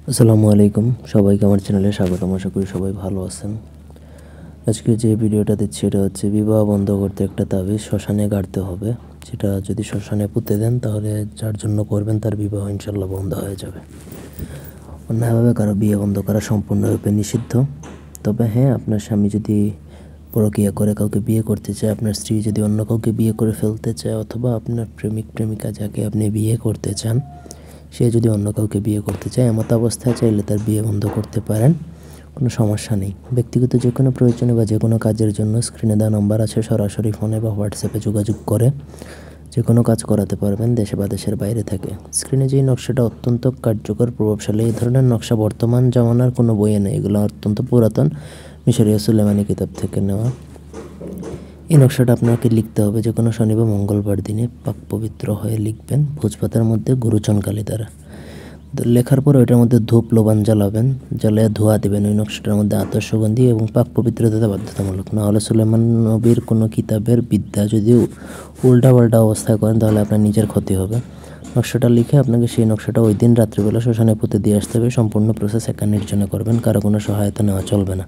আসসালামু আলাইকুম, সবাইকে আমার চ্যানেলে স্বাগতম। আশা করি সবাই ভালো আছেন। আজকে যে ভিডিওটা দিচ্ছি এটা হচ্ছে বিবাহ বন্ধ করতে একটা তাবিজ শ্মশানে গাড়তে হবে। যেটা যদি শ্মশানে পুঁতে দেন তাহলে যার জন্য করবেন তার বিবাহ ইনশাল্লাহ বন্ধ হয়ে যাবে। অন্যায়ভাবে কারো বিয়ে বন্ধ করা সম্পূর্ণরূপে নিষিদ্ধ। তবে হ্যাঁ, আপনার স্বামী যদি পরকীয়া করে কাউকে বিয়ে করতে চায়, আপনার স্ত্রী যদি অন্য কাউকে বিয়ে করে ফেলতে চায়, অথবা আপনার প্রেমিক প্রেমিকা যাকে আপনি বিয়ে করতে চান সে যদি অন্য কাউকে বিয়ে করতে চায়, এমত অবস্থায় চাইলে তার বিয়ে বন্ধ করতে পারেন, কোনো সমস্যা নেই। ব্যক্তিগত যে কোনো প্রয়োজনে বা যে কোনো কাজের জন্য স্ক্রিনে দেওয়া নম্বর আছে, সরাসরি ফোনে বা হোয়াটসঅ্যাপে যোগাযোগ করে যে কোনো কাজ করাতে পারবেন দেশে বা দেশের বাইরে থেকে। স্ক্রিনে যেই নকশাটা অত্যন্ত কার্যকর, প্রভাবশালী, এই ধরনের নকশা বর্তমান জামানার কোনো বইয়ে নেই। এগুলো অত্যন্ত পুরাতন মিশরীয় সুলেমানি কিতাব থেকে নেওয়া। এই নকশাটা আপনাকে লিখতে হবে যে কোনো শনি বা মঙ্গলবার দিনে পাক পবিত্র হয়ে লিখবেন ভোজপাতার মধ্যে গুরুচনকালী দ্বারা। লেখার পর ওইটার মধ্যে ধূপ লোবান জ্বালাবেন, জ্বালিয়ে ধোয়া দেবেন ওই নকশাটার মধ্যে আতর সুগন্ধি, এবং পাক পবিত্রতা বাধ্যতামূলক। না হলে সুলেমান নবীর কোনো কিতাবের বিদ্যা যদি উল্টাপাল্টা অবস্থায় করেন তাহলে আপনার নিজের ক্ষতি হবে। নকশাটা লিখে আপনাকে সেই নকশাটা ওই দিন রাত্রিবেলা শ্মশানে পুঁতে দিয়ে আসতে হবে। সম্পূর্ণ প্রসেস একা নির্জনে করবেন, কারো কোনো সহায়তা নেওয়া চলবে না।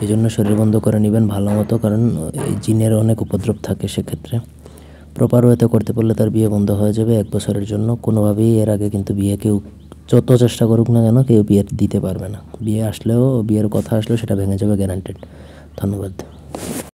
এই জন্য শরীর বন্ধ করে নেবেন ভালো মতো, কারণ এই জিনের অনেক উপদ্রব থাকে। সেক্ষেত্রে প্রপার ওয়েতে করতে পারলে তার বিয়ে বন্ধ হয়ে যাবে 1 বছরের জন্য। কোনোভাবেই এর আগে কিন্তু বিয়ে কেউ যত চেষ্টা করুক না কেন কেউ বিয়ে দিতে পারবে না। বিয়ে আসলেও, বিয়ের কথা আসলেও সেটা ভেঙে যাবে গ্যারান্টেড। ধন্যবাদ।